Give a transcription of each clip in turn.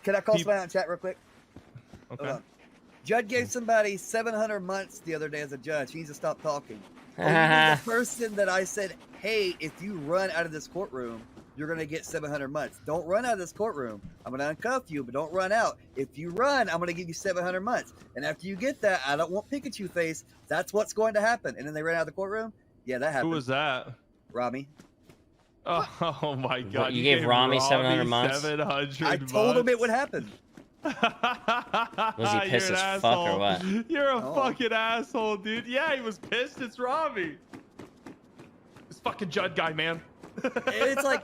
Can I call somebody out in chat real quick? Okay. Judd gave somebody 700 months the other day as a judge. He needs to stop talking. Only the person that I said, hey, if you run out of this courtroom, you're going to get 700 months. Don't run out of this courtroom. I'm going to uncuff you, but don't run out. If you run, I'm going to give you 700 months. And after you get that, I don't want Pikachu face. That's what's going to happen. And then they ran out of the courtroom. Yeah, that happened. Who was that? Ramee. Oh my God! What, you gave Ramee 700 months? 700 I told him it would happen. Was he pissed as fuck or what? You're a fucking asshole, dude. Yeah, he was pissed. It's Ramee. This fucking Judd guy, man. it's like,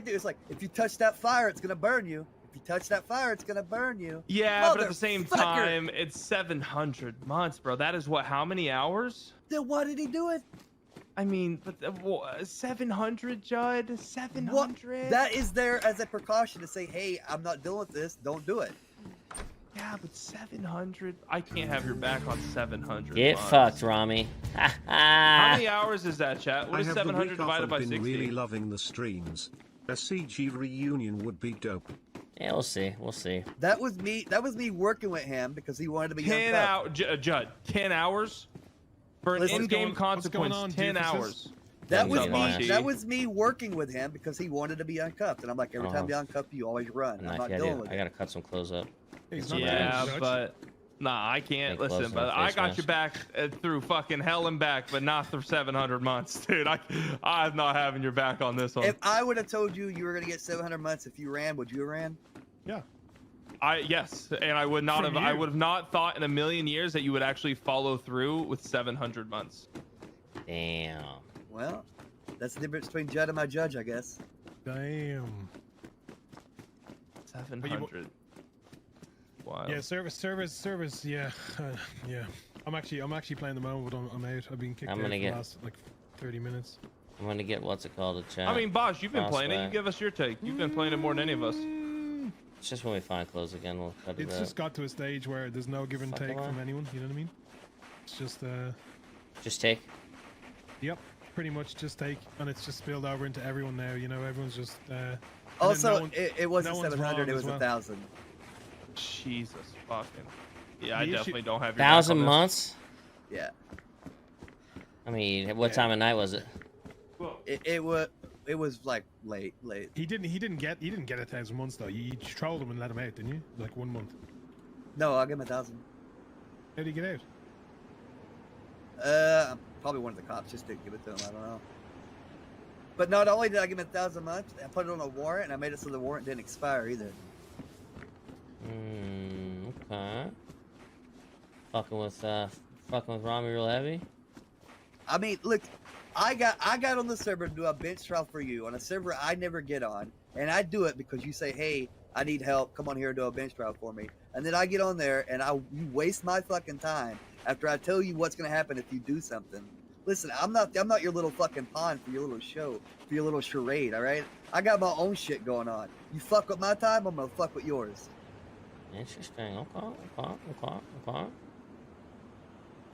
dude, it's like if you touch that fire, it's gonna burn you. If you touch that fire, it's gonna burn you. Yeah, but at the same time, it's 700 months, bro. That is what? How many hours? Then why did he do it? I mean, but 700, Judd. 700. What? That is there as a precaution to say, hey, I'm not dealing with this. Don't do it. Yeah, but 700. I can't have your back on 700. Get months. fucked, Ramee. How many hours is that, chat? What is 700 divided by 60? Really loving the streams. A CG reunion would be dope. Yeah, we'll see. We'll see. That was me. That was me working with him because he wanted to be 10 hours, Judd. 10 hours for an in-game consequence. 10 hours. That was me. That was me working with him because he wanted to be uncuffed, and I'm like, every time you uncuff, you always run. I'm not dealing with it. I gotta cut some clothes up. Yeah, but nah, I can't listen. But I got your back through fucking hell and back, but not through 700 months, dude. I'm not having your back on this one. If I would have told you you were gonna get 700 months if you ran, would you have ran? Yeah. Yes, and I would not have. I would have not thought in a million years that you would actually follow through with 700 months. Damn. Well, that's the difference between Judd and my judge, I guess. Damn. 700. Wow. Yeah, service. Yeah, yeah. I'm actually playing the moment, but I'm out. I've been kicked out for the last like 30 minutes. I'm gonna get what's it called a chat. I mean, Bosh, you've been playing it. You give us your take. You've been playing it more than any of us. It's just when we find clothes again, we'll cut it out. It's just got to a stage where there's no give and take from anyone. You know what I mean? It's just Just take. Yep, pretty much just take, and it's just spilled over into everyone now. You know, everyone's just. Also, it wasn't 700. It was 1,000. Jesus fucking. Yeah, I definitely don't have your 1,000 months. Yeah. I mean, what time of night was it? Well, it was like late. He didn't get 1,000 months though. You trolled him and let him out, didn't you? Like 1 month. No, I'll give him 1,000. How did he get out? Probably one of the cops just didn't give it to him. I don't know. But not only did I give him 1,000 months, I put it on a warrant, and I made it so the warrant didn't expire either. Okay. Fucking with Ramee real heavy. I mean, look, I got on the server to do a bench trial for you on a server I never get on, and I do it because you say, hey, I need help. Come on here and do a bench trial for me. And then I get on there and you waste my fucking time after I tell you what's gonna happen if you do something. Listen, I'm not your little fucking pawn for your little show, for your little charade. All right, I got my own shit going on. You fuck with my time, I'm gonna fuck with yours. Interesting. Okay.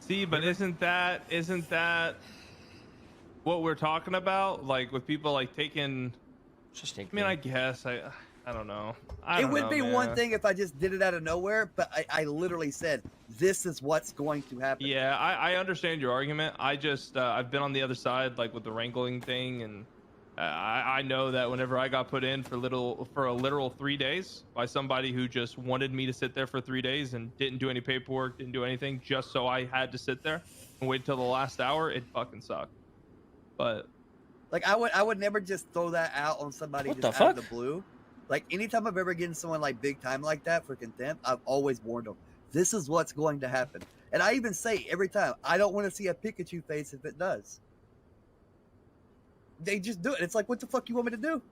See, but isn't that what we're talking about? Like with people like taking. I mean, I guess I don't know. It would be one thing if I just did it out of nowhere, but I literally said this is what's going to happen. Yeah, I understand your argument. I just I've been on the other side, like with the wrangling thing, and I know that whenever I got put in for a literal 3 days by somebody who just wanted me to sit there for 3 days and didn't do any paperwork, didn't do anything, just so I had to sit there and wait till the last hour, it fucking sucked. But like I would never just throw that out on somebody out of the blue. Like anytime I've ever given someone like big time like that for contempt, I've always warned them. This is what's going to happen. And I even say every time, I don't want to see a Pikachu face if it does. They just do it. It's like, what the fuck you want me to do?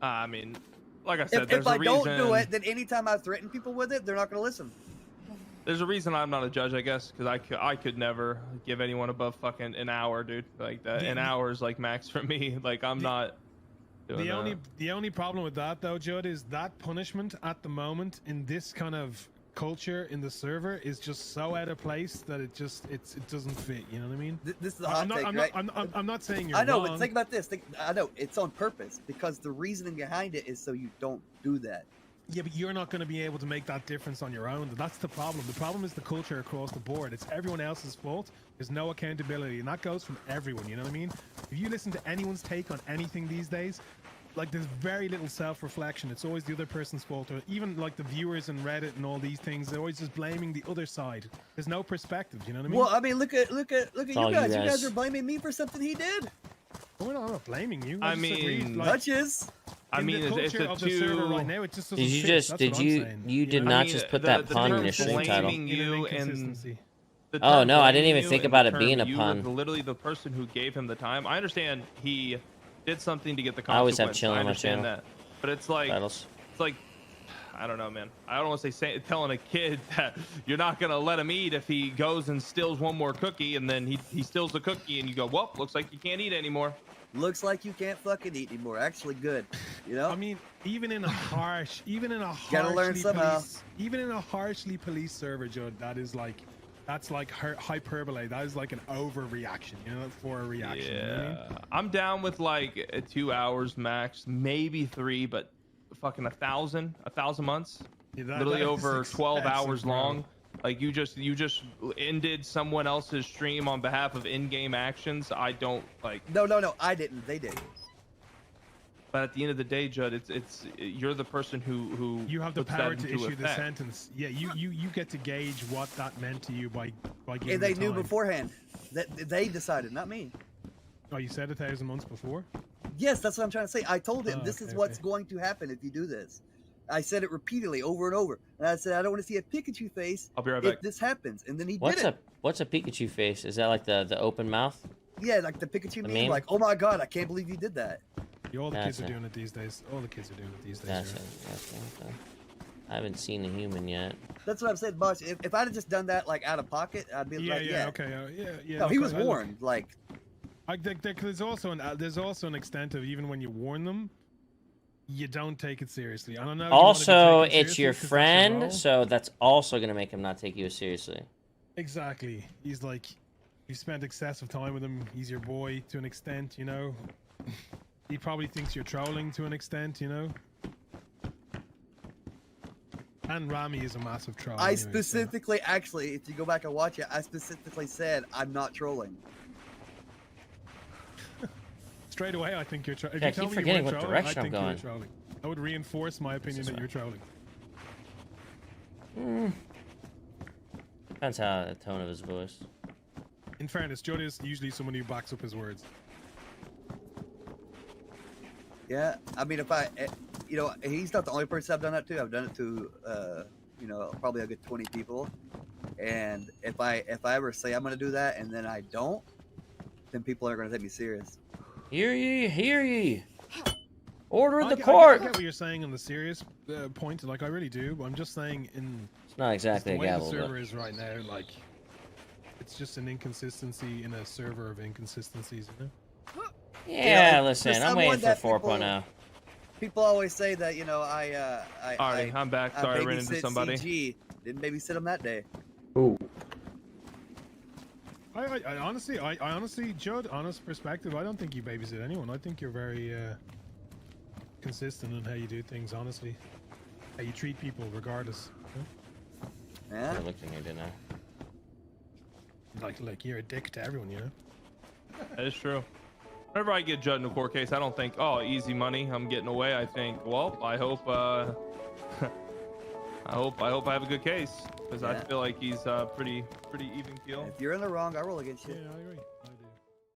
I mean, like I said, if I don't do it, then anytime I threaten people with it, they're not going to listen. There's a reason I'm not a judge, I guess, because I could never give anyone above fucking an hour, dude. Like that, an hour is like max for me. Like I'm not. The only problem with that though, Judd, is that punishment at the moment in this kind of culture in the server is just so out of place that it doesn't fit. You know what I mean? This is a hot take, right? I'm not saying you're I know, wrong. but think about this. I know it's on purpose because the reasoning behind it is so you don't do that. Yeah, but you're not going to be able to make that difference on your own. That's the problem. The problem is the culture across the board. It's everyone else's fault. There's no accountability, and that goes from everyone. You know what I mean? If you listen to anyone's take on anything these days, like there's very little self-reflection. It's always the other person's fault, or even like the viewers in Reddit and all these things. They're always just blaming the other side. There's no perspective. You know what I mean? Well, I mean, look at you guys. All You you guys guys are blaming me for something he did. I'm not blaming you. I just mean, agreed, like, Hutches. I mean, the it's culture a of the server right now, it just doesn't Did you fit. just That's did what I'm you saying, you did know? not I mean, just put that pun in your stream title? blaming you and Inconsistency. the Oh, term no, I didn't blaming even you think and about the it being term a you pun. were literally the person who gave him the time. I understand he did something to get the I always consequence. have chilling I on my understand channel. that, but it's like Titles. I don't know, man. I don't want to say telling a kid that you're not gonna let him eat if he goes and steals one more cookie, and then he steals the cookie, and you go, well, looks like you can't eat anymore. Looks like you can't fucking eat anymore. Actually, good. You know. I mean, even in a harshly police server, Judd, that's like hyperbole. That is like an overreaction, you know, for a reaction. Yeah, You know what I mean? I'm down with like 2 hours max, maybe 3, but fucking 1,000 months, Yeah, literally that over is 12 expensive, hours bro. long. Like you just ended someone else's stream on behalf of in-game actions. I don't like. No, I didn't. They did. But at the end of the day, Judd, it's you're the person who You have the puts power that to into issue the effect. sentence. Yeah, you get to gauge what that meant to you by giving And they the knew time. beforehand. That they decided, not me. Oh, you said 1,000 months before? Yes, that's what I'm trying to say. I told him Oh, this is okay, what's okay. going to happen if you do this. I said it repeatedly over and over. And I said, I don't want to see a Pikachu face I'll be right if back. this happens. And then he What's did it. a Pikachu face? Is that like the open mouth? Yeah, like the Pikachu The meme. meme? Like, oh my god, I can't believe you did that. Yeah, all the kids That's are it. doing it these days. All the kids are doing it these days. That's right? it. Okay. I haven't seen a human yet. That's what I'm saying, Bosh. If I'd have just done that like out of pocket, I'd be Yeah, like, yeah, okay, yeah. No, he look, was look, warned. Like, I think there's also an extent of even when you warn them, you don't take it seriously. I don't know. Also, it's your friend, so that's also gonna make him not take you as seriously. Exactly. He's like, you spent excessive time with him. He's your boy to an extent, you know. He probably thinks you're trolling to an extent, you know. And Ramee is a massive troll. I anyway, so- specifically, actually, if you go back and watch it, I specifically said I'm not trolling. Straight away, I think you're trolling. Yeah, I keep forgetting what direction I'm going. Trolling. I would reinforce my opinion that you're trolling. Depends how the tone of his voice. In fairness, Judd is usually someone who backs up his words. Yeah, I mean, if I, you know, he's not the only person I've done that to. I've done it to, you know, probably a good 20 people. And if I ever say I'm going to do that and then I don't, then people aren't going to take me serious. Hear ye. Order I the get court. what you're saying on the serious point. Like, I really do. But I'm just saying in It's not exactly the a way gavel, the server but is right now, like, it's just an inconsistency in a server of inconsistencies, you know? yeah. You know, Listen, for I'm waiting someone for that 4.0. People always say that, you know, Alright, I'm back. Sorry, I ran into babysit somebody. CG. Didn't babysit him that day. I honestly, Judd, honest perspective, I don't think you babysit anyone. I think you're very consistent in how you do things, honestly. How you treat people, regardless. Yeah. I looked in here, didn't I? Like you're a dick to everyone, you know? That is true. Whenever I get Judd in a court case, I don't think, oh, easy money, I'm getting away. I think, well, I hope I have a good case, because I Yeah. feel like he's pretty even keel. If you're in the wrong, I roll against Yeah, you. I agree.